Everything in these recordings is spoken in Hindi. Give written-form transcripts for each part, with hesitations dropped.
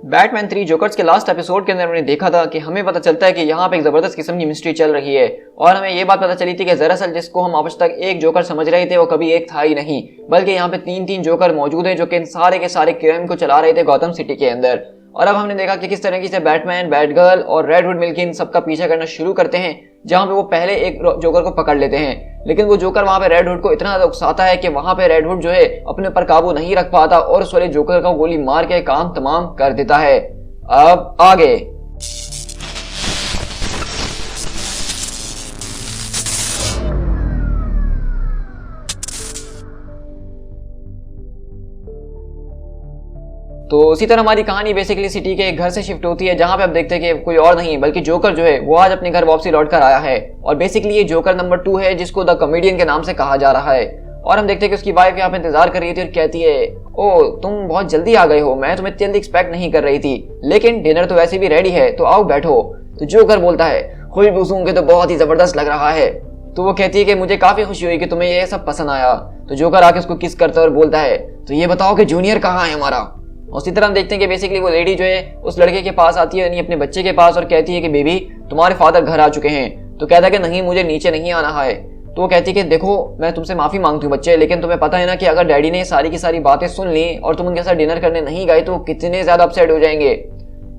बैटमैन 3 जोकर्स के लास्ट एपिसोड के अंदर हमने देखा था कि हमें पता चलता है कि यहाँ पे एक जबरदस्त किस्म की मिस्ट्री चल रही है और हमें ये बात पता चली थी कि दरअसल जिसको हम आज तक एक जोकर समझ रहे थे वो कभी एक था ही नहीं, बल्कि यहाँ पे तीन जोकर मौजूद हैं जो कि इन सारे के सारे क्राइम को चला रहे थे गौतम सिटी के अंदर। और अब हमने देखा कि किस तरीके से बैटमैन, बैटगर्ल और रेड हुड मिलकर इन सबका पीछा करना शुरू करते हैं, जहां पे वो पहले एक जोकर को पकड़ लेते हैं, लेकिन वो जोकर वहां पे रेड हुड को इतना ज्यादा उकसाता है कि वहां पे रेड हुड जो है अपने पर काबू नहीं रख पाता और उस वाले जोकर का गोली मार के काम तमाम कर देता है। अब आगे तो उसी तरह हमारी कहानी बेसिकली सिटी के एक घर से शिफ्ट होती है, जहां पे आप देखते हैं कि कोई और नहीं बल्कि जोकर जो है वो आज अपने घर वापसी लौट कर आया है। और बेसिकली ये जोकर नंबर 2 है जिसको द कॉमेडियन के नाम से कहा जा रहा है। और हम देखते हैं कि उसकी वाइफ यहाँ पे इंतजार कर रही थी और कहती है, ओ तुम बहुत जल्दी आ गए हो, मैं तुम्हें जल्दी एक्सपेक्ट नहीं कर रही थी, लेकिन डिनर तो वैसे भी रेडी है तो आओ बैठो। तो जोकर बोलता है, खुशबू सूंघ के तो बहुत ही जबरदस्त लग रहा है। तो वो कहती है कि मुझे काफी खुशी हुई कि तुम्हें ये सब पसंद आया। तो जोकर आके उसको किस करता है और बोलता है, तो ये बताओ कि जूनियर कहाँ है हमारा। उसी तरह हम देखते हैं कि बेसिकली वो लेडी जो है उस लड़के के पास आती है, यानी अपने बच्चे के पास, और कहती है कि बेबी तुम्हारे फादर घर आ चुके हैं। तो कहता है कि नहीं, मुझे नीचे नहीं आना है। तो वो कहती है कि देखो मैं तुमसे माफी मांगती हूँ बच्चे, लेकिन तुम्हें पता है ना कि अगर डैडी ने सारी की सारी बातें सुन ली और तुम उनके साथ डिनर करने नहीं गए तो कितने ज्यादा अपसेट हो जाएंगे।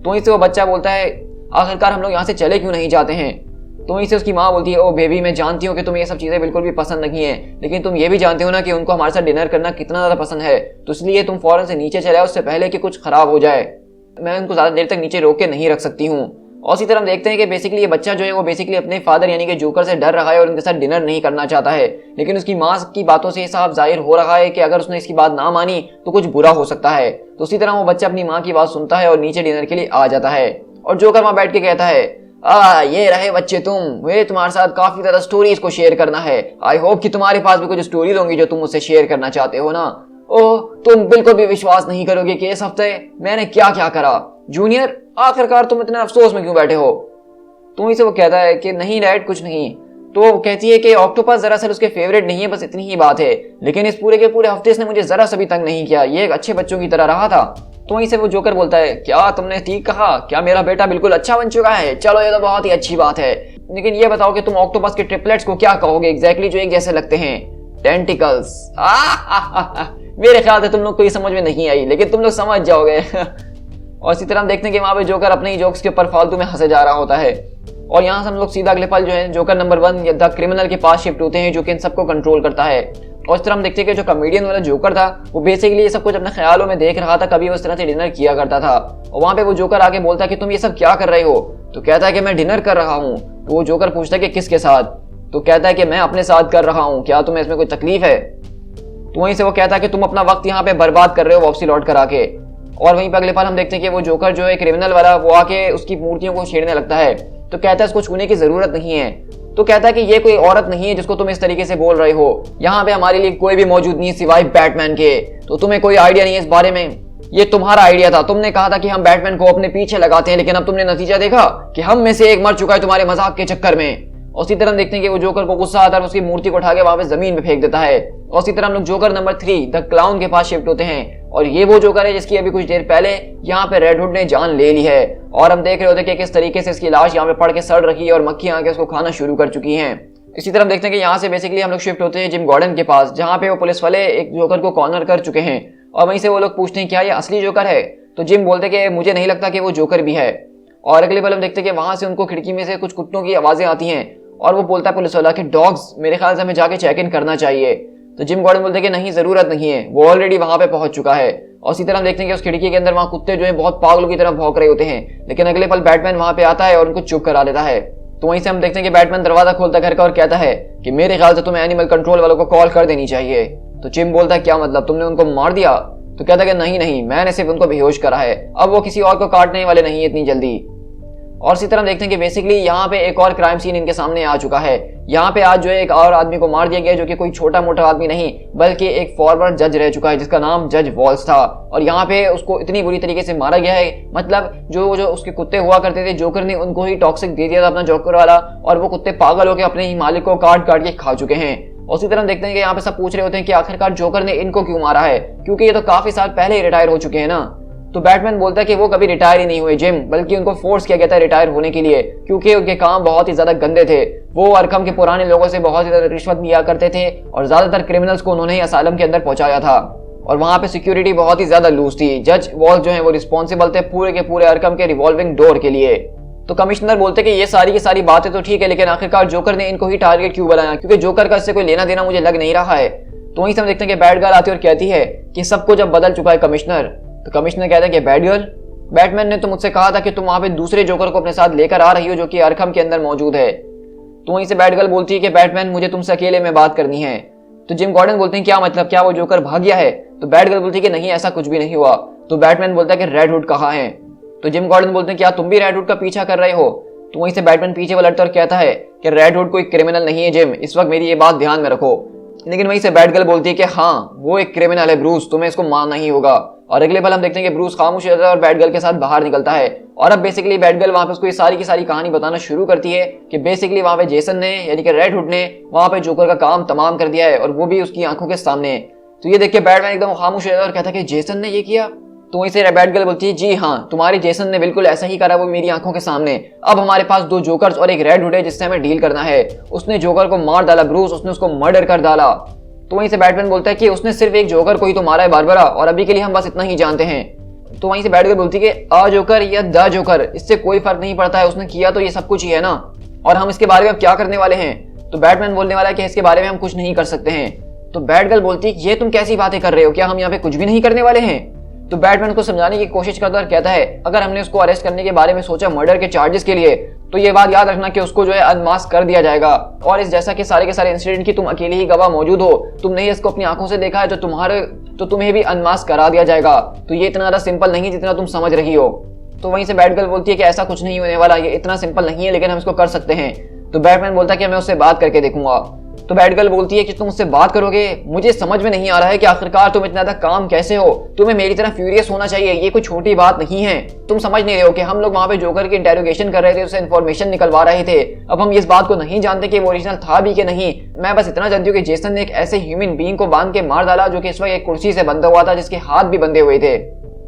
तो इससे वो बच्चा बोलता है, आखिरकार हम लोग यहाँ से चले क्यों नहीं जाते हैं। तो इससे उसकी माँ बोलती है, ओ बेबी मैं जानती हूँ कि तुम्हें ये सब चीजें बिल्कुल भी पसंद नहीं है, लेकिन तुम ये भी जानते हो ना कि उनको हमारे साथ डिनर करना कितना ज्यादा पसंद है, तो इसलिए तुम फौरन से नीचे चले आओ उससे पहले कि कुछ खराब हो जाए। मैं उनको ज्यादा देर तक नीचे रोक के नहीं रख सकती हूँ। और इसी तरह हम देखते हैं कि बेसिकली ये बच्चा जो है वो बेसिकली अपने फादर यानी कि जोकर से डर रहा है और उनके साथ डिनर नहीं करना चाहता है, लेकिन उसकी माँ की बातों से साफ जाहिर हो रहा है कि अगर उसने इसकी बात ना मानी तो कुछ बुरा हो सकता है। तो उसी तरह वो बच्चा अपनी माँ की बात सुनता है और नीचे डिनर के लिए आ जाता है। और जोकर वहां बैठ के कहता है, ये रहे बच्चे तुम, वे तुम्हारे साथ काफी ज्यादा स्टोरीज को शेयर करना है। आई होप कि तुम्हारे पास भी कुछ स्टोरीज होंगी जो तुम मुझसे शेयर करना चाहते हो ना। ओह तुम बिल्कुल भी विश्वास नहीं करोगे कि इस हफ्ते मैंने क्या क्या करा। जूनियर आखिरकार तुम इतना अफसोस में क्यों बैठे हो। तो इसे वो कहता है कि नहीं डैड कुछ नहीं। तो वो कहती है कि ऑक्टोपस दरअसल उसके फेवरेट नहीं है, बस इतनी ही बात है, लेकिन इस पूरे के पूरे हफ्ते इसने मुझे जरा सा भी तंग नहीं किया, ये एक अच्छे बच्चों की तरह रहा था। तो वहीं से वो जोकर बोलता है, क्या तुमने ठीक कहा, क्या मेरा बेटा बिल्कुल अच्छा बन चुका है, चलो ये तो बहुत ही अच्छी बात है, लेकिन ये बताओ कि तुम ऑक्टोपस के ट्रिपलेट्स को क्या कहोगे एग्जैक्टली जो एक जैसे लगते हैं, टेंटिकल्स। मेरे ख्याल से तुम लोग को ये समझ में नहीं आई, लेकिन तुम लोग समझ जाओगे। और इसी तरह हम देखते हैं कि वहां पे जोकर अपने ही जोक्स के ऊपर फालतू में हंसे जा रहा होता है। और यहाँ से हम लोग सीधा अगले पल जो है जोकर नंबर 1 या द क्रिमिनल के पास शिफ्ट होते हैं, जो कि इन सबको कंट्रोल करता है। और इस तरह हम देखते हैं कि जो कॉमेडियन वाला जोकर था वो बेसिकली ये सब कुछ अपने ख्यालों में देख रहा था, कभी वो इस तरह से डिनर किया करता था। और वहां पे वो जोकर आके बोलता है कि तुम ये सब क्या कर रहे हो। तो कहता है कि मैं डिनर कर रहा हूँ। तो वो जोकर पूछता है कि किसके साथ। तो कहता है कि मैं अपने साथ कर रहा हूँ, क्या तुम्हें इसमें कोई तकलीफ है। तो वहीं से वो कहता है कि तुम अपना वक्त यहाँ पे बर्बाद कर रहे हो वापसी लौट कर आके। और वहीं पर अगले पल हम देखते हैं कि वो जोकर जो है क्रिमिनल वाला वो आके उसकी मूर्तियों को छेड़ने लगता है। तो कहता है इसको छूने की जरूरत नहीं है। तो कहता है कि ये कोई औरत नहीं है जिसको तुम इस तरीके से बोल रहे हो, यहाँ पे हमारे लिए कोई भी मौजूद नहीं है सिवाय बैटमैन के, तो तुम्हें कोई आइडिया नहीं है इस बारे में, ये तुम्हारा आइडिया था, तुमने कहा था कि हम बैटमैन को अपने पीछे लगाते हैं, लेकिन अब तुमने नतीजा देखा कि हम में से एक मर चुका है तुम्हारे मजाक के चक्कर में। और उसी तरह हम देखते हैं कि वो जोकर को गुस्सा आता है, उसकी मूर्ति को उठा के वापस जमीन में फेंक देता है। और उसी तरह हम लोग जोकर नंबर 3 द क्लाउन के पास शिफ्ट होते हैं, और ये वो जोकर है जिसकी अभी कुछ देर पहले यहाँ पे रेड हुड ने जान ले ली है। और हम देख रहे होते कि किस तरीके से इसकी लाश यहाँ पे पड़ के सड़ रही है और मक्खियां आके उसको खाना शुरू कर चुकी हैं। इसी तरह हम देखते हैं कि यहाँ से बेसिकली हम लोग शिफ्ट होते हैं जिम गॉर्डन के पास, जहाँ पे वो पुलिस वाले एक जोकर को कॉर्नर कर चुके हैं। और वहीं से वो लोग पूछते हैं क्या ये असली जोकर है। तो जिम बोलते कि मुझे नहीं लगता कि वो जोकर भी है। और अगले पल हम देखते हैं कि वहां से उनको खिड़की में से कुछ कुत्तों की आवाजें आती हैं, और वो बोलता है पुलिस वाला कि डॉग्स, मेरे ख्याल से हमें जाके चेक इन करना चाहिए। तो जिम गॉर्डन बोलते हैं कि नहीं जरूरत नहीं है, वो ऑलरेडी वहां पे पहुंच चुका है। और इसी तरह हम देखते हैं कि उस खिड़की के अंदर वहां कुत्ते जो है बहुत पागलों की तरह भौंक रहे होते हैं, लेकिन अगले पल बैटमैन वहां पे आता है और उनको चुप करा देता है। तो वहीं से हम देखते हैं कि बैटमैन दरवाजा खोलता घर का और कहता है कि मेरे ख्याल से तुम्हें एनिमल कंट्रोल वालों को कॉल कर देनी चाहिए। तो जिम बोलता है क्या मतलब, तुमने उनको मार दिया। तो कहता है कि नहीं, मैंने सिर्फ उनको बेहोश करा है, अब वो किसी और को काटने वाले नहीं है इतनी जल्दी। और इसी तरह देखते हैं कि बेसिकली यहाँ पे एक और क्राइम सीन इनके सामने आ चुका है। यहाँ पे आज जो है एक और आदमी को मार दिया गया, जो कि कोई छोटा मोटा आदमी नहीं बल्कि एक फॉरवर्ड जज रह चुका है जिसका नाम जज वॉल्स था। और यहाँ पे उसको इतनी बुरी तरीके से मारा गया है, मतलब जो उसके कुत्ते हुआ करते थे जोकर ने उनको ही टॉक्सिक दे दिया था अपना जोकर वाला, और वो कुत्ते पागल होकर अपने ही मालिक को काट काट के खा चुके हैं। उसी तरह देखते हैं कि यहाँ पे सब पूछ रहे होते हैं कि आखिरकार जोकर ने इनको क्यों मारा है, क्योंकि ये तो काफी साल पहले ही रिटायर हो चुके हैं ना। तो बैटमैन बोलता है कि वो कभी रिटायर ही नहीं हुए जिम, बल्कि उनको फोर्स किया गया था रिटायर होने के लिए, क्योंकि उनके काम बहुत ही ज्यादा गंदे थे। वो अरकम के पुराने लोगों से बहुत ही ज्यादा रिश्वत लिया करते थे और ज्यादातर क्रिमिनल्स को उन्होंने ही असालम के अंदर पहुंचाया था और वहां पे सिक्योरिटी बहुत ही ज्यादा लूज थी। जज वॉल्स जो है वो रिस्पॉन्सिबल थे पूरे के पूरे अरकम के रिवॉल्विंग डोर के लिए। तो कमिश्नर बोलते कि ये सारी की सारी बातें तो ठीक है, लेकिन आखिरकार जोकर ने इनको ही टारगेट क्यों बनाया, क्योंकि जोकर का इससे कोई लेना देना मुझे लग नहीं रहा है। तो वहीं से हम देखते हैं कि बैट गर्ल आती है और कहती है कि सब कुछ अब बदल चुका है कमिश्नर। तो कमिश्नर कहता है कि बैट गर्ल, बैटमैन ने तो मुझसे कहा था कि तुम वहां पे दूसरे जोकर को अपने साथ लेकर आ रही हो जो कि अरकम के अंदर मौजूद है। तो वहीं से बैट गर्ल बोलती है कि बैटमैन मुझे तुमसे अकेले में बात करनी है। तो जिम गॉर्डन बोलते हैं क्या मतलब, क्या वो जोकर भाग गया है? तो बैट गर्ल बोलती है कि नहीं, ऐसा कुछ भी नहीं हुआ। तो बैटमैन बोलता है कि रेड हुड कहाँ है? तो जिम गॉर्डन बोलते हैं क्या तुम भी रेड हुड का पीछा कर रहे हो? तो वहीं से बैटमैन पीछे पलटता और कहता है कि रेड हुड कोई क्रिमिनल नहीं है जिम, इस वक्त मेरी ये बात ध्यान में रखो। लेकिन वहीं से बैट गर्ल बोलती है कि हाँ वो एक क्रिमिनल है ब्रूस, तुम्हें इसको मानना ही होगा। और अगले पल हम देखते हैं कि ब्रूस खामोश रहता है और बैट गर्ल के साथ बाहर निकलता है। और अब बेसिकली बैट गर्ल वहां पे उसको ये सारी की सारी कहानी बताना शुरू करती है कि बेसिकली वहां पे जेसन ने यानी कि रेड हुड ने वहां पे जोकर का काम तमाम कर दिया है और वो भी उसकी आंखों के सामने। तो ये देख के बैटमैन एकदम खामोश रहता है और कहता है कि जेसन ने ये किया? तो वहीं से बैट गर्ल बोलती है जी हाँ, तुम्हारी जेसन ने बिल्कुल ऐसा ही करा, वो मेरी आंखों के सामने। अब हमारे पास 2 जोकर्स और एक रेड हुड है जिससे हमें डील करना है। उसने जोकर को मार डाला ब्रूस, उसने उसको मर्डर कर डाला। तो वहीं से बैटमैन बोलता है कि उसने सिर्फ एक जोकर को ही तो मारा है बारबरा, और अभी के लिए हम बस इतना ही जानते हैं। तो वहीं से बैट गर्ल बोलती है कि अ जोकर या द जोकर, इससे कोई फर्क नहीं पड़ता है, उसने किया तो ये सब कुछ ही है ना, और हम इसके बारे में अब क्या करने वाले हैं? तो बैटमैन बोलने वाला है कि इसके बारे में हम कुछ नहीं कर सकते हैं। तो बैट गर्ल बोलती है ये तुम कैसी बातें कर रहे हो, क्या हम यहाँ पे कुछ भी नहीं करने वाले हैं? तो बैटमैन को समझाने की कोशिश करता और कहता है अगर हमने उसको अरेस्ट करने के बारे में सोचा मर्डर के चार्जेस के लिए, तो ये बात याद रखना कि उसको जो है अनमास्क कर दिया जाएगा। और इस जैसा कि सारे के सारे इंसिडेंट की तुम अकेले ही गवाह मौजूद हो, तुमने इसको अपनी आंखों से देखा है, तो तुम्हें भी अनमास्क करा दिया जाएगा। तो ये इतना ज्यादा सिंपल नहीं जितना तुम समझ रही हो। तो वहीं से बैट गर्ल बोलती है कि ऐसा कुछ नहीं होने वाला, ये इतना सिंपल नहीं है, लेकिन हम इसको कर सकते हैं। तो बैटमैन बोलता है कि मैं उससे बात करके देखूंगा। तो बैट गर्ल बोलती है कि तुम उससे बात करोगे? मुझे समझ में नहीं आ रहा है कि आखिरकार तुम इतना ज्यादा काम कैसे हो, तुम्हें मेरी तरह फ्यूरियस होना चाहिए, ये कोई छोटी बात नहीं है। तुम समझ नहीं रहे हो कि हम लोग वहां पे जोकर की इंटेरोगेशन कर रहे थे, उससे इन्फॉर्मेशन निकलवा रहे थे। अब हम इस बात को नहीं जानते कि वो ओरिजिनल था भी कि नहीं। मैं बस इतना जानती हूँ कि जेसन ने एक ऐसे ह्यूमन बीइंग को बांध के मार डाला जो कि इस वक्त एक कुर्सी से बंधा हुआ था, जिसके हाथ भी बंधे हुए थे।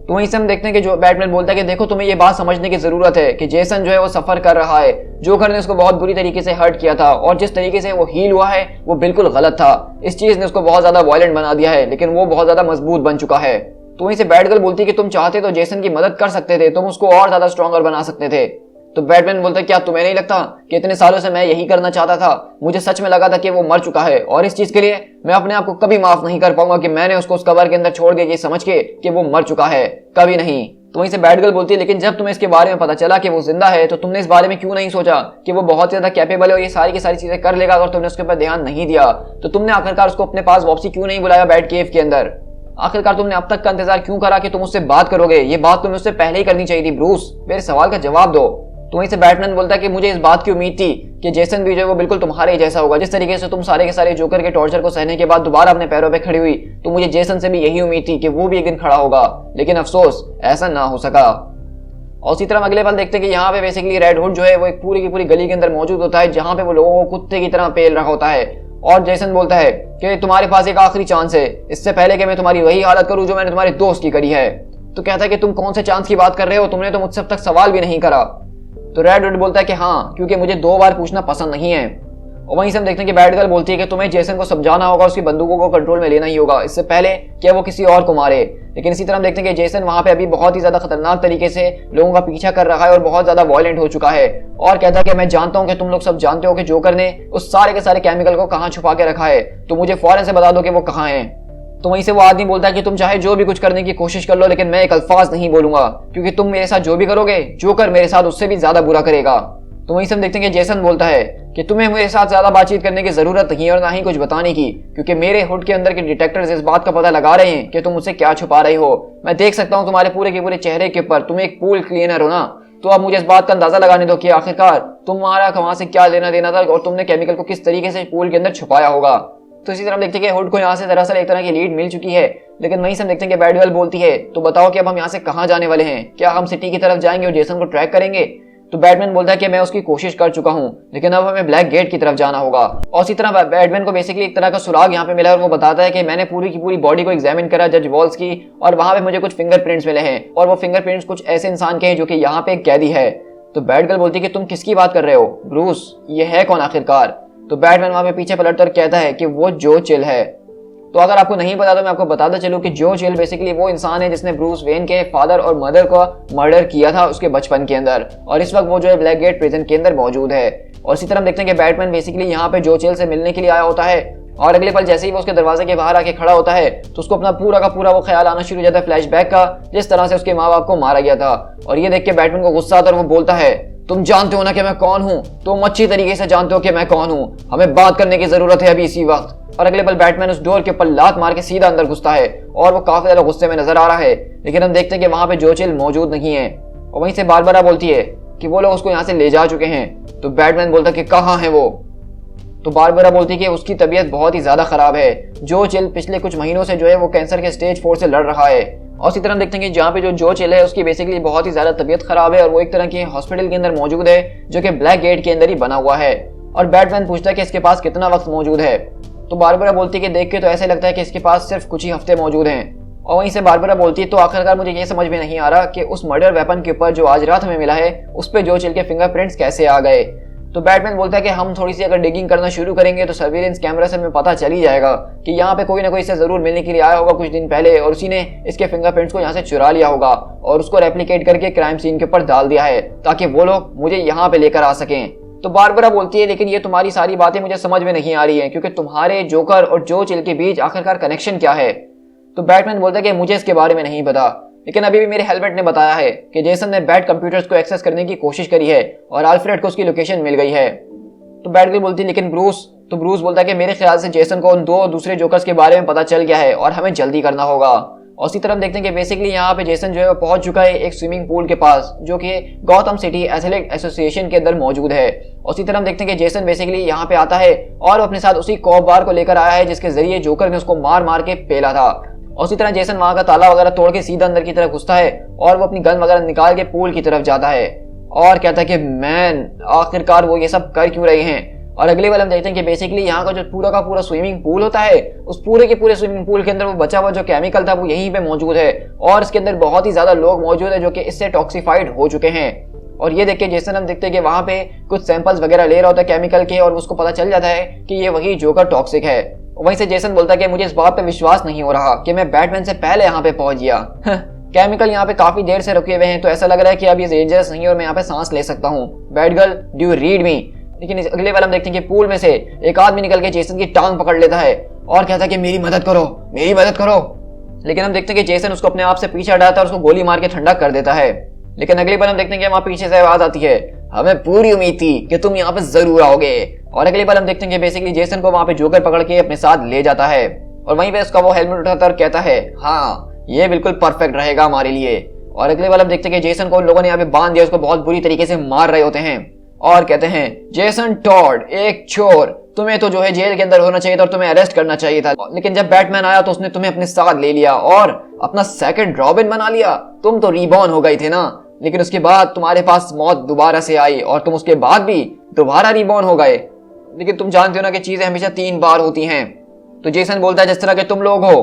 तो वहीं से हम देखते हैं कि जो बैटमैन बोलता है कि देखो तुम्हें ये बात समझने की जरूरत है कि जेसन जो है वो सफर कर रहा है, जोकर ने उसको बहुत बुरी तरीके से हर्ट किया था और जिस तरीके से वो हील हुआ है वो बिल्कुल गलत था। इस चीज ने उसको बहुत ज्यादा वायलेंट बना दिया है, लेकिन वो बहुत ज्यादा मजबूत बन चुका है। तो वहीं से बैट गर्ल बोलती है कि तुम चाहते तो जेसन की मदद कर सकते थे, तुम उसको और ज्यादा स्ट्रॉन्गर बना सकते थे। तो बैटमैन बोलता है क्या तुम्हें नहीं लगता कि इतने सालों से मैं यही करना चाहता था? मुझे सच में लगा था कि वो मर चुका है और इस चीज के लिए मैं अपने आप को कभी माफ नहीं कर पाऊंगा कि मैंने उसको उस कबर के अंदर छोड़ दिया ये समझ के कि वो मर चुका है, कभी नहीं। तो वहीं से बैट गर्ल बोलती है लेकिन जब तुम्हें इसके बारे में पता चला कि वो जिंदा है, तो तुमने इस बारे में क्यों नहीं सोचा कि वो बहुत ज्यादा कैपेबल है और ये सारी की सारी चीजें कर लेगा? अगर तुमने उसके ऊपर ध्यान नहीं दिया तो तुमने आखिरकार उसको अपने पास वापसी क्यों नहीं बुलाया बैट केव के अंदर? आखिरकार तुमने अब तक का इंतजार क्यों करा कि तुम उससे बात करोगे? ये बात तुम्हें उससे पहले ही करनी चाहिए थी ब्रूस, मेरे सवाल का जवाब दो। तो वहीं से बैटमैन बोलता है कि मुझे इस बात की उम्मीद थी कि जेसन भी जो है वो बिल्कुल तुम्हारे ही जैसा होगा। जिस तरीके से तुम सारे के सारे जोकर के टॉर्चर को सहने के बाद दोबारा अपने पैरों पे खड़ी हुई, तो मुझे जेसन से भी यही उम्मीद थी कि वो भी एक दिन खड़ा होगा, लेकिन अफसोस ऐसा ना हो सका। और इसी तरह हम अगले पल देखते हैं कि यहाँ पे बेसिकली रेड हुड जो है वो एक पूरी की पूरी गली के अंदर मौजूद होता है, जहाँ पे वो लोगों को कुत्ते की तरह पेल रहा होता है। और जेसन बोलता है कि तुम्हारे पास एक आखिरी चांस है, इससे पहले कि मैं तुम्हारी वही हालत करूं जो मैंने तुम्हारे दोस्त की करी है। तो कहता है कि तुम कौन से चांस की बात कर रहे हो, तुमने तो मुझसे अब तक सवाल भी नहीं करा। तो रेड हुड बोलता है कि हाँ, क्योंकि मुझे 2 बार पूछना पसंद नहीं है। और वहीं से हम देखते हैं कि बैट गर्ल बोलती है कि तुम्हें जेसन को समझाना होगा, उसकी बंदूकों को कंट्रोल में लेना ही होगा, इससे पहले कि वो किसी और को मारे। लेकिन इसी तरह हम देखते हैं कि जेसन वहां पे अभी बहुत ही ज्यादा खतरनाक तरीके से लोगों का पीछा कर रहा है और बहुत ज्यादा वायलेंट हो चुका है। और कहता है कि मैं जानता हूं कि तुम लोग सब जानते हो कि जोकर ने उस सारे के सारे केमिकल को कहां छुपा के रखा है, तो मुझे फौरन से बता दो कि वो कहां है। तो वहीं से वो आदमी बोलता है कि तुम चाहे जो भी कुछ करने की कोशिश कर लो, लेकिन मैं एक अल्फाज नहीं बोलूंगा, क्योंकि तुम मेरे साथ जो भी करोगे जोकर मेरे साथ उससे भी ज्यादा बुरा करेगा। तो वहीं से हम देखते हैं कि जेसन बोलता है कि तुम्हें मेरे साथ ज्यादा बातचीत करने की जरूरत नहीं है और ना ही कुछ बताने की, क्योंकि मेरे हुड के अंदर के डिटेक्टर्स इस बात का पता लगा रहे हैं कि तुम मुझसे क्या छुपा रही हो। मैं देख सकता हूँ तुम्हारे पूरे के पूरे चेहरे के ऊपर, तुम एक पूल क्लीनर हो ना। तो अब मुझे इस बात का अंदाजा लगाने दो कि आखिरकार तुम्हारा वहां से क्या लेना देना था और तुमने केमिकल को किस तरीके से पूल के अंदर छुपाया होगा। तो इसी तरह हम देखते हैं कि हुड को यहाँ से दरअसल एक तरह की लीड मिल चुकी है, लेकिन वहीं से हम देखते हैं कि बैट गर्ल बोलती है तो बताओ कि अब हम यहाँ से कहाँ जाने वाले हैं? क्या हम सिटी की तरफ जाएंगे और जेसन को ट्रैक करेंगे? तो बैटमैन बोलता है कि मैं उसकी कोशिश कर चुका हूँ, लेकिन अब हमें ब्लैक गेट की तरफ जाना होगा। और इसी तरह बैटमैन को बेसिकली एक तरह का सुराग यहाँ पे मिला और वो बताता है कि मैंने पूरी की पूरी बॉडी को एग्जामिन करा जज वॉल्स की, और वहां पे मुझे कुछ फिंगरप्रिंट्स मिले हैं, और वो फिंगरप्रिंट्स कुछ ऐसे इंसान के हैं जो कि यहाँ पे एक कैदी है। तो बैटगर्ल बोलती है कि तुम किसकी बात कर रहे हो ब्रूस, ये है कौन आखिरकार? तो बैटमैन वहां पे पीछे पलटकर कहता है कि वो जो चिल है। तो अगर आपको नहीं पता तो मैं आपको बताता चलूं कि जो चिल बेसिकली वो इंसान है जिसने ब्रूस वेन के फादर और मदर को मर्डर किया था उसके बचपन के अंदर, और इस वक्त वो जो है ब्लैक गेट प्रिजन के अंदर मौजूद है। और इसी तरह हम देखते हैं कि बैटमैन बेसिकली यहाँ पे जो चिल से मिलने के लिए आया होता है, और अगले पल जैसे ही वो उसके दरवाजे के बाहर आके खड़ा होता है तो उसको अपना पूरा का पूरा वो ख्याल आना शुरू हो जाता है फ्लैशबैक का, जिस तरह से उसके माँ बाप को मारा गया था। और ये देख के बैटमैन को गुस्सा आता है और वो बोलता है तुम जानते हो ना कि मैं कौन हूँ, तुम अच्छी तरीके से जानते हो कि मैं कौन हूँ, हमें बात करने की जरूरत है अभी इसी वक्त। और अगले पल बैटमैन उस डोर के ऊपर लात मार के सीधा अंदर घुसता है और वो काफी ज्यादा गुस्से में नजर आ रहा है, लेकिन हम देखते हैं कि वहां पे जो चिल मौजूद नहीं है। और वहीं से बारबरा बोलती है कि वो लोग उसको यहाँ से ले जा चुके हैं। तो बैटमैन बोलता है कि कहाँ है वो? तो बारबरा बोलती है कि उसकी तबीयत बहुत ही ज्यादा खराब है, जो चिल पिछले कुछ महीनों से जो है वो कैंसर के स्टेज 4 से लड़ रहा है। और इसी तरह देखते हैं कि जहाँ पे जो चिल है उसकी बेसिकली बहुत ही ज्यादा तबीयत खराब है और वो एक तरह की हॉस्पिटल के अंदर मौजूद है जो कि ब्लैक गेट के अंदर ही बना हुआ है। और बैटमैन पूछता है कि इसके पास कितना वक्त मौजूद है? तो बारबरा बोलती है कि देख के तो ऐसे लगता है कि इसके पास सिर्फ कुछ ही हफ्ते मौजूद हैं। और वहीं से बारबरा बोलती है तो आखिरकार मुझे ये समझ में नहीं आ रहा कि उस मर्डर वेपन के ऊपर जो आज रात हमें मिला है उस पर जो चिल के फिंगरप्रिंट्स कैसे आ गए। तो बैटमैन बोलता है कि हम थोड़ी सी अगर डिगिंग करना शुरू करेंगे तो सर्विलेंस कैमरा से हमें पता चल ही जाएगा कि यहाँ पे कोई ना कोई इसे जरूर मिलने के लिए आया होगा कुछ दिन पहले, और उसी ने इसके फिंगरप्रिंट्स को यहाँ से चुरा लिया होगा और उसको रेप्लिकेट करके क्राइम सीन के ऊपर डाल दिया है ताकि वो लोग मुझे यहाँ पे लेकर आ सकें। तो बारबरा बोलती है लेकिन ये तुम्हारी सारी बातें मुझे समझ में नहीं आ रही है, क्योंकि तुम्हारे जोकर और जो चिल के बीच आखिरकार कनेक्शन क्या है? तो बैटमैन बोलता है कि मुझे इसके बारे में नहीं पता, लेकिन अभी भी मेरे हेलमेट ने बताया है कि जेसन ने बैट कंप्यूटर्स को एक्सेस करने की कोशिश करी है और अल्फ्रेड को उसकी लोकेशन मिल गई है। तो बैटगर्ल बोलती है लेकिन ब्रूस? तो ब्रूस बोलता है कि मेरे ख्याल से जेसन को उन 2 दूसरे जोकर्स के बारे में पता चल गया है और हमें जल्दी करना होगा। और उसी तरह देखते हैं कि बेसिकली यहाँ पे जेसन जो है वो पहुंच चुका है एक स्विमिंग पूल के पास जो कि गौतम सिटी एथलेटिक एसोसिएशन के अंदर मौजूद है। और उसी तरह देखते हैं कि जेसन बेसिकली यहाँ पे आता है और अपने साथ उसी कॉप बार को लेकर आया है जिसके जरिए जोकर ने उसको मार मार के पेला था। और उसी तरह जेसन वहां का ताला वगैरह तोड़ के सीधा अंदर की तरफ घुसता है और वो अपनी गन वगैरह निकाल के पूल की तरफ जाता है और कहता है कि मैन आखिरकार वो ये सब कर क्यों रहे हैं। और अगले वाले हम देखते हैं कि बेसिकली यहाँ का जो पूरा का पूरा स्विमिंग पूल होता है उस पूरे के पूरे स्विमिंग पूल के अंदर वो बचा हुआ जो केमिकल था वो यहीं पे मौजूद है और इसके अंदर बहुत ही ज्यादा लोग मौजूद है जो कि इससे टॉक्सिफाइड हो चुके हैं। और ये देख के जेसन हम देखते हैं कि वहां पे कुछ सैंपल्स वगैरह ले रहा होता है केमिकल के और उसको पता चल जाता है कि ये वही जोकर टॉक्सिक है। वहीं से जेसन बोलता है कि मुझे इस बात पे विश्वास नहीं हो रहा कि मैं बैटमैन से पहले यहाँ पे पहुंच गया। केमिकल यहाँ पे काफी देर से रुके हुए हैं तो ऐसा लग रहा है कि अब ये डेंजरस नहीं है और मैं यहाँ पे सांस ले सकता हूँ। बैटगर्ल डू यू रीड मी? लेकिन अगले वाला हम देखते हैं कि पूल में से एक आदमी निकल के जेसन की टांग पकड़ लेता है और कहता है कि मेरी मदद करो, मेरी मदद करो। लेकिन हम देखते हैं कि जेसन उसको अपने आप से पीछे हटाता है और उसको गोली मार के ठंडा कर देता है। लेकिन अगली बार हम देखते हैं कि वहां पीछे से आवाज आती है, हमें पूरी उम्मीद थी कि तुम यहाँ पे जरूर आओगे। और अगली बार हम देखते हैं कि बेसिकली जेसन को वहां पे जोकर पकड़ के अपने साथ ले जाता है और वहीं पे उसका वो हेलमेट उठाता और कहता है हाँ ये बिल्कुल परफेक्ट रहेगा हमारे लिए। और अगले बार हम देखते हैं कि जेसन को उन लोगों ने यहाँ पे बांध दिया, उसको बहुत बुरी तरीके से मार रहे होते हैं और कहते हैं जेसन टॉड एक चोर, तुम्हें तो जो है जेल के अंदर होना चाहिए था और तुम्हें अरेस्ट करना चाहिए था, लेकिन जब बैटमैन आया तो उसने तुम्हें अपने साथ ले लिया और अपना सेकंड रॉबिन बना लिया। तुम तो रीबॉर्न हो गई थे ना, लेकिन उसके बाद तुम्हारे पास मौत दोबारा से आई और तुम उसके बाद भी दोबारा रीबॉर्न हो गए। लेकिन तुम जानते हो ना कि चीजें हमेशा 3 बार होती हैं। तो जेसन बोलता है जिस तरह के तुम लोग हो।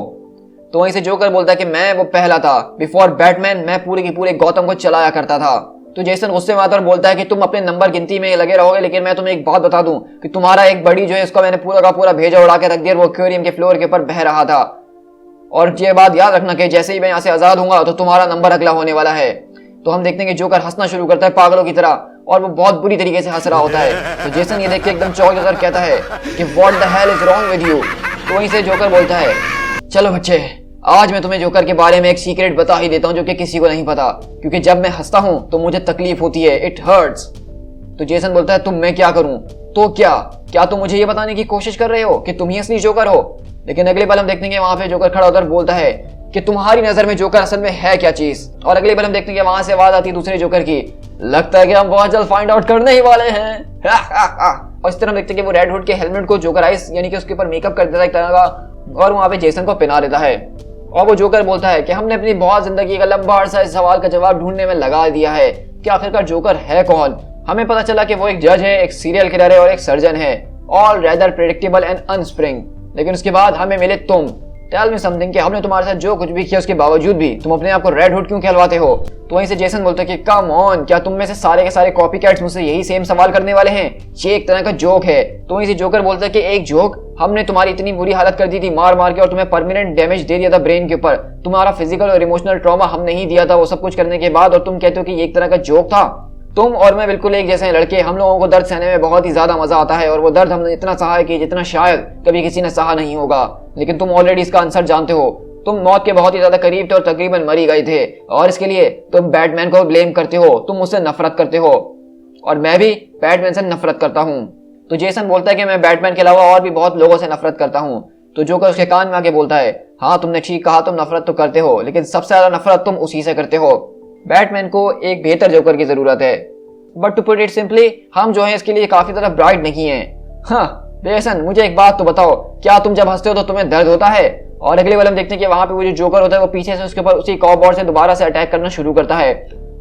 तो वहीं से जोकर बोलता है कि मैं वो पहला था, बिफोर बैटमैन मैं पूरे के पूरे गौतम को चलाया करता था। तो जेसन गुस्से में आता और बोलता है कि तुम अपने नंबर गिनती में लगे रहोगे, लेकिन मैं तुम्हें एक बात बता दूं कि तुम्हारा एक बड़ी जो है उसका मैंने पूरा का पूरा भेजा उड़ा के रख दिया, वो एक्वेरियम के फ्लोर के ऊपर बह रहा था। और ये बात याद रखना कि जैसे ही मैं यहाँ से आजाद होऊंगा तो तुम्हारा नंबर अगला होने वाला है। तो हम देखते हैं कि जोकर हंसना शुरू करता है पागलों की तरह और वो बहुत बुरी तरीके से हंस रहा होता है। तो जेसन ये देख के एकदम चौंक जाकर कहता है कि what the hell is wrong with you. तो वहीं से जोकर बोलता है चलो बच्चे, आज मैं तुम्हें जोकर के बारे में एक सीक्रेट बता ही देता हूँ जो कि किसी को नहीं पता, क्योंकि जब मैं हंसता हूँ तो मुझे तकलीफ होती है, इट हर्ट्स। तो जेसन बोलता है तुम मैं क्या करूं? तो क्या तुम मुझे ये बताने की कोशिश कर रहे हो कि तुम ही असली जोकर हो? लेकिन अगले पल हम देखते हैं कि वहां पे जोकर खड़ा होकर बोलता है कि तुम्हारी नजर में जोकर असल में है क्या चीज। और अगले पल हम देखते हैं कि वहां से आवाज आती है दूसरे जोकर की, लगता है कि हम बहुत जल्द फाइंड आउट करने ही वाले हैं। और इस तरह हम देखते हैं कि वो रेड हुड के हेलमेट को जोकर आइस यानी कि उसके ऊपर मेकअप कर देता है एक तरह का और वहां पे जेसन को पहना देता है। और वो जोकर बोलता है कि हमने अपनी बहुत जिंदगी का लंबा अरसा इस सवाल का जवाब ढूंढने में लगा दिया है कि आखिरकार जोकर है कौन। हमें पता चला कि वो एक जज है, एक सीरियल किलर है और एक सर्जन है, ऑल रेदर प्रेडिक्टेबल एंड अनस्प्रिंग। लेकिन उसके बाद हमें मिले तुम। टेल मी समथिंग कि हमने तुम्हारे साथ जो कुछ भी किया उसके बावजूद भी तुम अपने आप को रेड हुड क्यों कहलवाते हो। तो वहीं से जेसन बोलते हैं कि कम ऑन, क्या तुम में से सारे के सारे कॉपी कैट्स मुझसे यही सेम सवाल करने वाले हैं? ये एक तरह का जोक है। तो वहीं से जोकर बोलता है कि एक जोक, हमने तुम्हारी इतनी बुरी हालत कर दी थी मार मार के और तुम्हें परमानेंट डैमेज दे दिया था ब्रेन के ऊपर, तुम्हारा फिजिकल और इमोशनल ट्रॉमा हमने ही दिया था वो सब कुछ करने के बाद, और तुम कहते हो कि ये एक तरह का जोक था। तुम और मैं बिल्कुल एक जैसे लड़के, हम लोगों को दर्द सहने में बहुत ही ज्यादा मजा आता है और वो दर्द हमने इतना सहा है कि जितना शायद कभी किसी ने सहा नहीं होगा। लेकिन तुम ऑलरेडी इसका आंसर जानते हो, तुम मौत के बहुत ही ज्यादा करीब थे और तकरीबन मर ही गए थे, और इसके लिए तुम बैटमैन को ब्लेम करते हो, तुम मुझसे नफरत करते हो और मैं भी बैटमैन से नफरत करता हूँ। तो जेसन बोलता है कि मैं बैटमैन के अलावा और भी बहुत लोगों से नफरत करता हूँ। तो जोकर उसके कान में आके बोलता है, हाँ तुमने ठीक कहा, तुम नफरत तो करते हो, लेकिन सबसे ज्यादा नफरत तुम उसी से करते हो। बैटमैन को एक बेहतर जोकर की जरूरत है, but to put it simply, हम जो है इसके लिए काफी ज्यादा ब्राइट नहीं है। हाँ जेसन, मुझे एक बात तो बताओ, क्या तुम जब हंसते हो तो तुम्हें दर्द होता है? और अगले वाले हम देखते हैं कि वहां पे वो जो जोकर होता है वो पीछे से उसके ऊपर उसी कॉबॉर्ड से दोबारा से अटैक करना शुरू करता है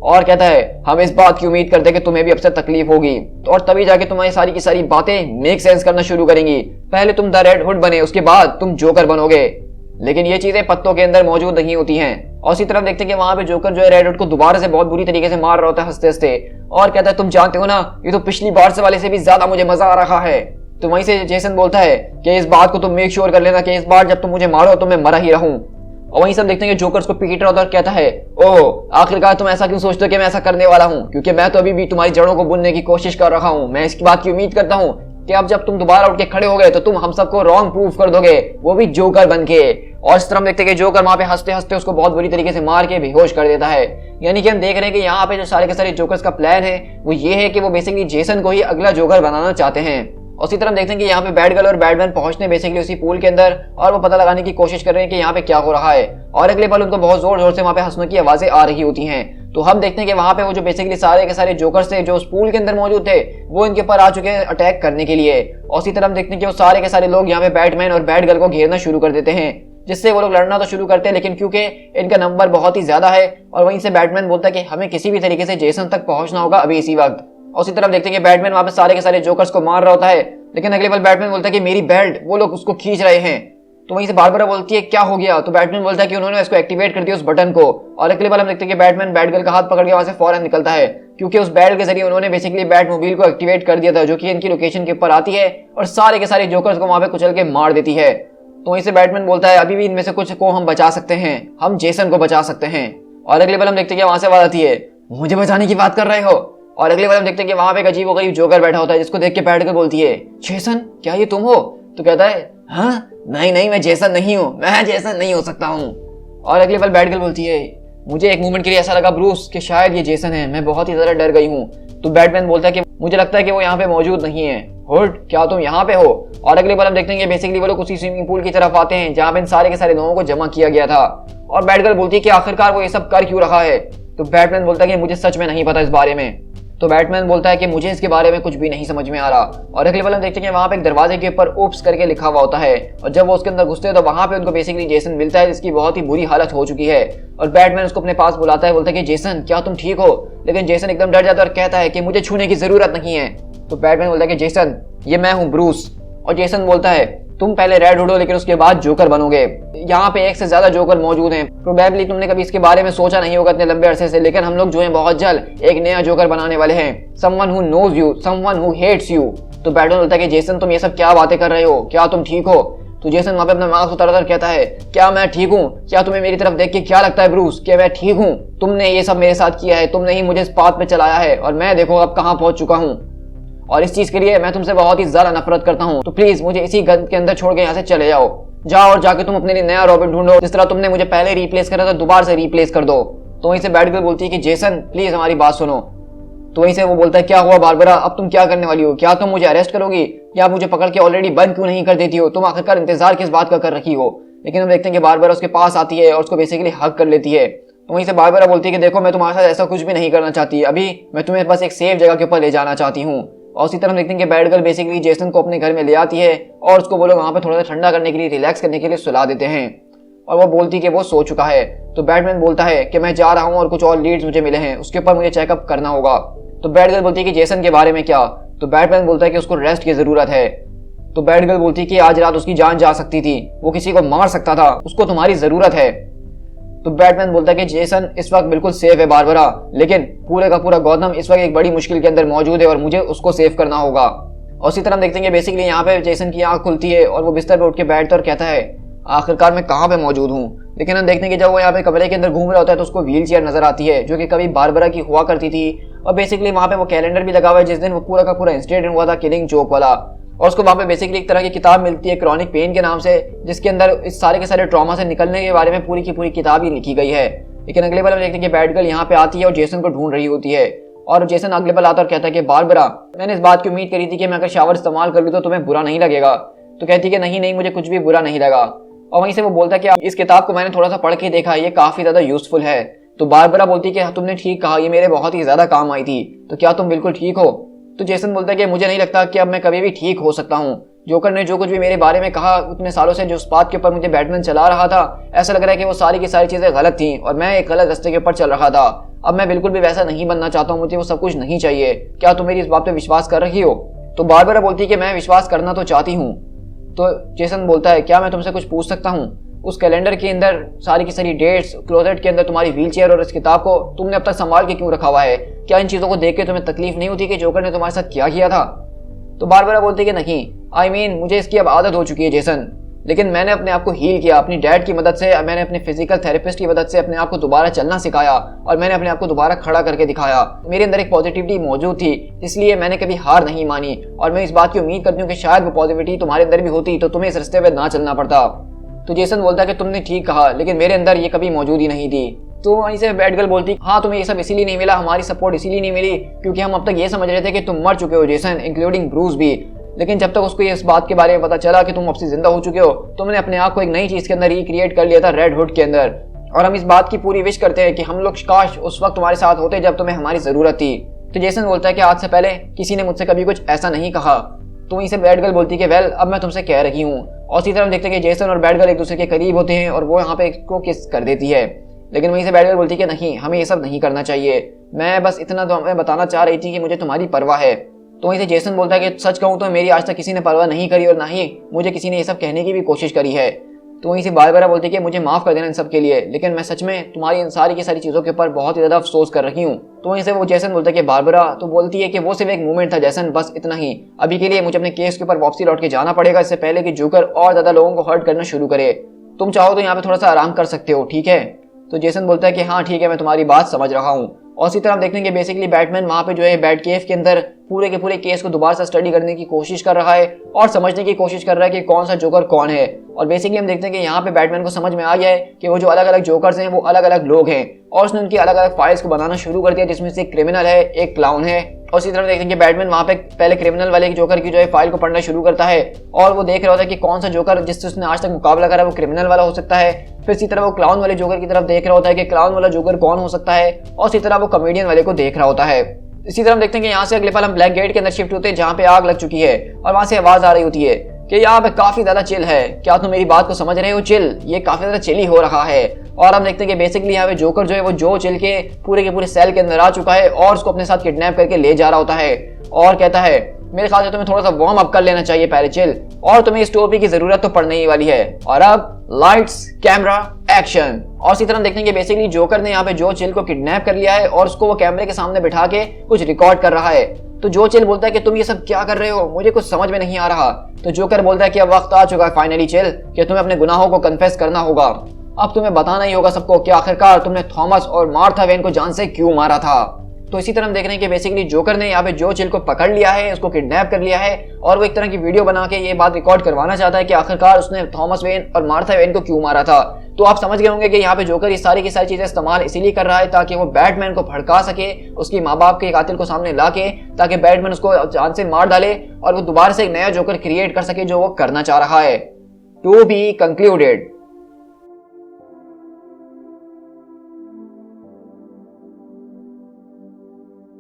और कहता है, हम इस बात की उम्मीद करते हैं कि तुम्हें भी अब से तकलीफ होगी, तो और तभी जाके तुम्हारी सारी की सारी बातें मेक सेंस करना शुरू करेंगी। पहले तुम द रेड हुड बने, उसके बाद तुम जोकर बनोगे। लेकिन ये चीजें पत्तों के अंदर मौजूद नहीं होती हैं। और उसी तरफ देखते हैं कि वहां पे जोकर जो है रेड हुड को दोबारा से बहुत बुरी तरीके से मार रहा होता है हंसते हंसते, और कहता है, तुम जानते हो ना, ये तो पिछली बार से वाले से भी ज्यादा मुझे मजा आ रहा है। तो वहीं से जेसन बोलता है कि इस बात को तुम मेक श्योर कर लेना कि इस बार जब तुम मुझे मारो तो मैं मरा ही रहूं। और वहीं सब देखते हैं कि जोकर को पीट रहा होता है और कहता है, ओह आखिरकार तुम ऐसा क्यों सोचते हो कि मैं ऐसा करने वाला हूं, क्योंकि मैं तो अभी भी तुम्हारी जड़ों को बुनने की कोशिश कर रहा हूं। मैं इसकी बात की उम्मीद करता हूं कि अब जब तुम दोबारा उठ के खड़े हो गए तो तुम हम सबको रॉन्ग प्रूफ कर दोगे, वो भी जोकर बन के। और इस तरह हम देखते हैं कि जोकर वहां पे हंसते हंसते उसको बहुत बुरी तरीके से मार के बेहोश कर देता है। यानी कि हम देख रहे हैं कि यहाँ पे जो सारे के सारे जोकर्स का प्लान है वो ये है कि वो बेसिकली जेसन को ही अगला जोकर बनाना चाहते हैं। उसी तरह देखते हैं कि यहाँ पे बैटगर्ल और बैटमैन पहुंचने बेसिकली उसी पूल के अंदर, और वो पता लगाने की कोशिश कर रहे हैं कि यहाँ पे क्या हो रहा है। और अगले पल उनको बहुत जोर जोर से वहाँ पे हंसने की आवाजें आ रही होती हैं। तो हम देखते हैं कि वहाँ पे वो जो बेसिकली सारे के सारे जोकर्स थे जो उस पूल के अंदर मौजूद थे, वो इनके ऊपर आ चुके हैं अटैक करने के लिए। और उसी तरह हम देखते हैं कि वो सारे के सारे लोग यहाँ पे बैटमैन और बैटगर्ल को घेरना शुरू कर देते हैं, जिससे वो लोग लड़ना तो शुरू करते हैं, लेकिन क्योंकि इनका नंबर बहुत ही ज्यादा है। और वहीं से बैटमैन बोलता है कि हमें किसी भी तरीके से जेसन तक पहुंचना होगा अभी इसी वक्त। और उसी तरफ देखते हैं कि बैटमैन वहां पे सारे के सारे जोकर्स को मार रहा होता है, लेकिन अगले पल बैटमैन बोलता है कि मेरी बेल्ट, वो लोग उसको खींच रहे हैं। तो वहीं से बारबरा बोलती है, क्या हो गया? तो बैटमैन बोलता है कि उन्होंने इसको एक्टिवेट कर दिया उस बटन को। और अगले पल हम देखते हैं कि बैटमैन बैटगर्ल का हाथ पकड़ के वहां से फौरन निकलता है, क्योंकि उस बैट के जरिए उन्होंने बेसिकली बैट मोबाइल को एक्टिवेट कर दिया था, जो कि इनकी लोकेशन के ऊपर आती है और सारे के सारे जोकर्स को वहां पे कुचल के मार देती है। तो वहीं से बैटमैन बोलता है, अभी भी इनमें से कुछ को हम बचा सकते हैं, हम जेसन को बचा सकते हैं। और अगले पल हम देखते हैं कि वहां से आवाज आती है, मुझे बचाने की बात कर रहे हो? और अगले बार हम देखते हैं कि वहां पे एक अजीब गरीब जोकर बैठा होता है, जिसको देख के बैठकर बोलती है, जेसन क्या ये तुम हो? तो कहता है, हाँ नहीं नहीं, मैं जेसन नहीं हूँ, मैं जेसन नहीं हो सकता हूँ। और अगले पल बैटगर्ल बोलती है, मुझे एक मोमेंट के लिए ऐसा लगा ब्रूस कि शायद ये जेसन है, मैं बहुत ही ज्यादा डर गई हूँ। तो बैटमैन बोलता है कि मुझे लगता है कि वो यहाँ पे मौजूद नहीं है। हुड, क्या तुम यहाँ पे हो? और अगले बार हम देखते हैं कि बेसिकली वो लोग उसी स्विमिंग पूल की तरफ आते हैं जहाँ पे इन सारे के सारे लोगों को जमा किया गया था। और बैटगर्ल बोलती है कि आखिरकार वो ये सब कर क्यों रहा है? तो बैटमैन बोलता है कि मुझे सच में नहीं पता इस बारे में। तो बैटमैन बोलता है कि मुझे इसके बारे में कुछ भी नहीं समझ में आ रहा। और अगले पल हम देखते हैं कि वहां पे एक दरवाजे के ऊपर ओप्स करके लिखा हुआ होता है, और जब वो उसके अंदर घुसते हैं तो वहां पे उनको बेसिकली जेसन मिलता है, जिसकी बहुत ही बुरी हालत हो चुकी है। और बैटमैन उसको अपने पास बुलाता है, बोलता है कि जेसन क्या तुम ठीक हो? लेकिन जेसन एकदम डर जाता है और कहता है कि मुझे छूने की जरूरत नहीं है। तो बैटमैन बोलता है कि जेसन, ये मैं हूँ ब्रूस। और जेसन बोलता है, तुम पहले रेड हुड हो लेकिन उसके बाद जोकर बनोगे। यहाँ पे एक से ज्यादा जोकर मौजूद हैं। प्रोबेबली तुमने कभी इसके बारे में सोचा नहीं होगा इतने लंबे अरसे से, लेकिन हम लोग जो है बहुत जल्द एक नया जोकर बनाने वाले हैं। Someone who knows you, someone who hates you. तो बैटमैन बोलता है कि जेसन तुम ये सब क्या बातें कर रहे हो? क्या तुम ठीक हो? तो जेसन वहां पे अपना मास्क उतारकर कहता है, क्या मैं ठीक हूँ? क्या तुम्हें मेरी तरफ देख के क्या लगता है ब्रूस कि मैं ठीक हूँ? तुमने ये सब मेरे साथ किया है, तुमने ही मुझे इस पाथ पे चलाया है, और मैं देखो अब कहाँ पहुंच चुका हूँ, और इस चीज के लिए मैं तुमसे बहुत ही ज्यादा नफरत करता हूँ। तो प्लीज मुझे इसी गन के अंदर छोड़ के यहाँ से चले जाओ और जाके तुम अपने लिए नया रॉबिन ढूंढो। जिस तरह तुमने मुझे पहले रिप्लेस करा था दोबारा से रिप्लेस कर दो। तो वहीं से बैटगर्ल बोलती है कि जेसन प्लीज हमारी बात सुनो। तो वहीं से वो बोलता है, क्या हुआ बारबरा, अब तुम क्या करने वाली हो? क्या तुम मुझे अरेस्ट करोगी, या मुझे पकड़ के ऑलरेडी बंद क्यों नहीं कर देती हो? तुम आखिरकार इंतजार किस बात का कर रखी हो? लेकिन हम देखते हैं कि बारबरा उसके पास आती है और उसको बेसिकली हक कर लेती है। तो वहीं से बारबरा बोलती है कि देखो मैं तुम्हारे साथ ऐसा कुछ भी नहीं करना चाहती, अभी मैं तुम्हें बस एक सेफ जगह के ऊपर ले जाना चाहती हूँ। और उसी तरह देखते हैं कि बैटगर्ल बेसिकली जेसन को अपने घर में ले आती है और उसको वो लोग वहां पे थोड़ा सा ठंडा करने के लिए, रिलैक्स करने के लिए सुला देते हैं। और वो बोलती है कि वो सो चुका है। तो बैटमैन बोलता है कि मैं जा रहा हूँ और कुछ और लीड्स मुझे मिले हैं, उसके ऊपर मुझे चेकअप करना होगा। तो बैटगर्ल बोलती है कि जेसन के बारे में क्या? तो बैटमैन बोलता है कि उसको रेस्ट की जरूरत है। तो बैटगर्ल बोलती है कि आज रात उसकी जान जा सकती थी, वो किसी को मार सकता था, उसको तुम्हारी जरूरत है। तो बैटमैन बोलता है कि जेसन इस वक्त बिल्कुल सेफ है बारबरा, लेकिन पूरे का पूरा गौतम इस वक्त एक बड़ी मुश्किल के अंदर मौजूद है और मुझे उसको सेव करना होगा। और उसी तरह हम देखते हैं कि बेसिकली यहाँ पे जेसन की आंख खुलती है और वो बिस्तर पे उठ के बैठता है और कहता है आखिरकार मैं कहाँ पे मौजूद हूँ। लेकिन हम देखते हैं कि जब वो यहाँ पे कमरे के अंदर घूम रहा होता है तो उसको व्हील चेयर नजर आती है जो कि कभी बारबरा की हुआ करती थी। और बेसिकली वहाँ पे वो कैलेंडर भी लगा हुआ है जिस दिन वो पूरा का पूरा इंसिडेंट हुआ था किलिंग जोक वाला। और उसको वहाँ पे बेसिकली एक तरह की किताब मिलती है क्रॉनिक पेन के नाम से, जिसके अंदर इस सारे के सारे ट्रॉमा से निकलने के बारे में पूरी की पूरी किताब ही लिखी गई है। लेकिन अगले बार हम देखते हैं कि बैटगर्ल यहाँ पे आती है और जेसन को ढूंढ रही होती है। और जेसन अगले बार आता और कहता है कि बारबरा, मैंने इस बात की उम्मीद करी थी कि मैं अगर शावर इस्तेमाल कर लूँ तो तुम्हें बुरा नहीं लगेगा। तो कहती है कि नहीं नहीं, मुझे कुछ भी बुरा नहीं लगा। और वहीं से वो बोलता है कि इस किताब को मैंने थोड़ा सा पढ़ के देखा, ये काफी ज्यादा यूजफुल है। तो बारबरा बोलती है कि तुमने ठीक कहा, ये मेरे बहुत ही ज्यादा काम आई थी, तो क्या तुम बिल्कुल ठीक हो? तो जेसन बोलता है कि मुझे नहीं लगता कि अब मैं कभी भी ठीक हो सकता हूँ। जोकर ने जो कुछ भी मेरे बारे में कहा उतने सालों से, जो उस बात के ऊपर मुझे बैटमैन चला रहा था, ऐसा लग रहा है कि वो सारी की सारी चीजें गलत थी और मैं एक गलत रास्ते के ऊपर चल रहा था। अब मैं बिल्कुल भी वैसा नहीं बनना चाहता हूँ, मुझे वो सब कुछ नहीं चाहिए। क्या तुम मेरी इस बात पे विश्वास कर रही हो? तो बारबरा बोलती है कि मैं विश्वास करना तो चाहती हूँ। तो जेसन बोलता है क्या मैं तुमसे कुछ पूछ सकता हूँ? उस कैलेंडर के अंदर सारी की सारी डेट्स, क्लोजेट के अंदर तुम्हारी व्हीलचेयर और इस किताब को तुमने अब तक संभाल के क्यों रखा हुआ है? क्या इन चीजों को देख के तुम्हें तकलीफ नहीं होती कि जोकर ने तुम्हारे साथ क्या किया था? तो बारबरा बोलती है कि नहीं, मुझे इसकी अब आदत हो चुकी है जेसन, लेकिन मैंने अपने आप को हील किया अपनी डैड की मदद से, मैंने अपने फिजिकल थेरेपिस्ट की मदद से अपने आप को दोबारा चलना सिखाया और मैंने अपने आप को दोबारा खड़ा करके दिखाया। मेरे अंदर एक पॉजिटिविटी मौजूद थी, इसलिए मैंने कभी हार नहीं मानी और मैं इस बात की उम्मीद करती हूँ कि शायद वो पॉजिटिविटी तुम्हारे अंदर भी होती तो तुम्हें इस रास्ते पे ना चलना पड़ता। तो जेसन बोलता है कि तुमने ठीक कहा, लेकिन मेरे अंदर ये कभी मौजूद ही नहीं थी। तो वहीं से बैटगर्ल बोलती हाँ तुम्हें ये सब इसीलिए नहीं मिला, हमारी सपोर्ट इसीलिए नहीं मिली क्योंकि हम अब तक ये समझ रहे थे कि तुम मर चुके हो जेसन, इंक्लूडिंग ब्रूस भी। लेकिन जब तक उसको इस बात के बारे में पता चला कि तुम अब से जिंदा हो चुके हो, तुमने अपने आप को एक नई चीज के अंदर रिक्रिएट कर लिया था, रेड हुड के अंदर। और हम इस बात की पूरी विश करते हैं कि हम लोग काश उस वक्त तुम्हारे साथ होते जब तुम्हें हमारी जरूरत थी। तो जेसन बोलता है कि आज से पहले किसी ने मुझसे कभी कुछ ऐसा नहीं कहा। तो वहीं से बैटगर्ल बोलती है कि वेल अब मैं तुमसे कह रही हूँ। और इसी तरह हम देखते हैं कि जेसन और बैटगर्ल एक दूसरे के करीब होते हैं और वो यहाँ पे इसको किस कर देती है। लेकिन वहीं से बैटगर्ल बोलती है कि नहीं, हमें ये सब नहीं करना चाहिए, मैं बस इतना तो हमें बताना चाह रही थी कि मुझे तुम्हारी परवाह है। तो वहीं से जेसन बोलता है कि सच कहूँ तो मेरी आज तक किसी ने परवाह नहीं करी और ना ही मुझे किसी ने ये सब कहने की भी कोशिश करी है। तो वहीं से बारबरा बोलती है कि मुझे माफ कर देना इन सब के लिए, लेकिन मैं सच में तुम्हारी इन सारी की सारी चीज़ों के ऊपर बहुत ही ज़्यादा अफसोस कर रही हूँ। तो वहीं से वो जेसन बोलता है कि बारबरा, तो बोलती है कि वो सिर्फ एक मोमेंट था जेसन, बस इतना ही, अभी के लिए मुझे अपने केस के ऊपर वापसी लौट के जाना पड़ेगा, इससे पहले कि जोकर और ज़्यादा लोगों को हर्ट करना शुरू करे। तुम चाहो तो यहाँ पे थोड़ा सा आराम कर सकते हो, ठीक है? तो जेसन बोलता है कि हाँ ठीक है, मैं तुम्हारी बात समझ रहा हूँ। और इसी तरह हम देखते हैं कि बेसिकली बैटमैन वहाँ पे जो है बैट केव के अंदर पूरे के पूरे केस को दोबारा से स्टडी करने की कोशिश कर रहा है और समझने की कोशिश कर रहा है कि कौन सा जोकर कौन है। और बेसिकली हम देखते हैं कि यहाँ पे बैटमैन को समझ में आ गया है कि वो जो अलग अलग जोकर्स हैं वो अलग अलग लोग हैं और उसने उनकी अलग अलग फाइल्स को बनाना शुरू कर दिया, जिसमें से एक क्रिमिनल है, एक क्लाउन है। और इसी तरह देखते हैं कि बैटमैन वहाँ पे पहले क्रिमिनल वाले जोकर की जो है फाइल को पढ़ना शुरू करता है और वो देख रहा होता है कि कौन सा जोकर जिससे उसने आज तक मुकाबला करा वो क्रिमिनल वाला हो सकता है। फिर इसी तरह वो क्लाउन वाले जोकर की तरफ देख रहा होता है कि क्लाउन वाला जोकर कौन हो सकता है और इसी तरह वो कॉमेडियन वाले को देख रहा होता है। इसी तरह हम देखते हैं कि यहाँ से अगले पल हम ब्लैक गेट के अंदर शिफ्ट होते हैं जहाँ पे आग लग चुकी है और वहां से आवाज आ रही होती है कि यहाँ पे काफी ज्यादा चिल है, क्या तुम मेरी बात को समझ रहे हो? चिल, ये काफी ज्यादा चिल ही हो रहा है। और हम देखते हैं कि बेसिकली यहाँ पे जोकर जो है वो जो चिल के पूरे सेल के अंदर आ चुका है और उसको अपने साथ किडनैप करके ले जा रहा होता है और कहता है मेरे ख्याल से तुम्हें थोड़ा सा वार्म अप कर लेना चाहिए पहले चिल, और तुम्हें इस टोपी की जरूरत तो पड़ने ही वाली है। और अब लाइट्स कैमरा एक्शन। और इसी तरह देखते हैं कि बेसिकली जोकर ने यहाँ पे जो चिल को किडनैप कर लिया है और उसको वो कैमरे के सामने बिठा के कुछ रिकॉर्ड कर रहा है। तो जो चिल बोलता है कि तुम ये सब क्या कर रहे हो, मुझे कुछ समझ में नहीं आ रहा। तो जोकर बोलता है कि अब वक्त आ चुका है फाइनली चिल कि तुम्हें अपने गुनाहों को कन्फेस करना होगा, अब तुम्हें बताना ही होगा सबको कि आखिरकार तुमने थॉमस और मार्था वेन को जान से क्यों मारा था। तो इसी तरह हम देख रहे हैं कि बेसिकली जोकर ने यहाँ पे जो चिल को पकड़ लिया है, उसको किडनैप कर लिया है और वो एक तरह की वीडियो बना के ये बात रिकॉर्ड करवाना चाहता है कि आखिरकार उसने थॉमस वेन और मार्था वेन को क्यों मारा था। तो आप समझ गए होंगे कि यहाँ पे जोकर ये सारी की सारी चीजें इस्तेमाल इसीलिए कर रहा है ताकि वो बैटमैन को भड़का सके, उसकी माँ बाप के कातिल को सामने ला के, ताकि बैटमैन उसको जान से मार डाले और वो दोबारा से एक नया जोकर क्रिएट कर सके जो वो करना चाह रहा है। To be concluded.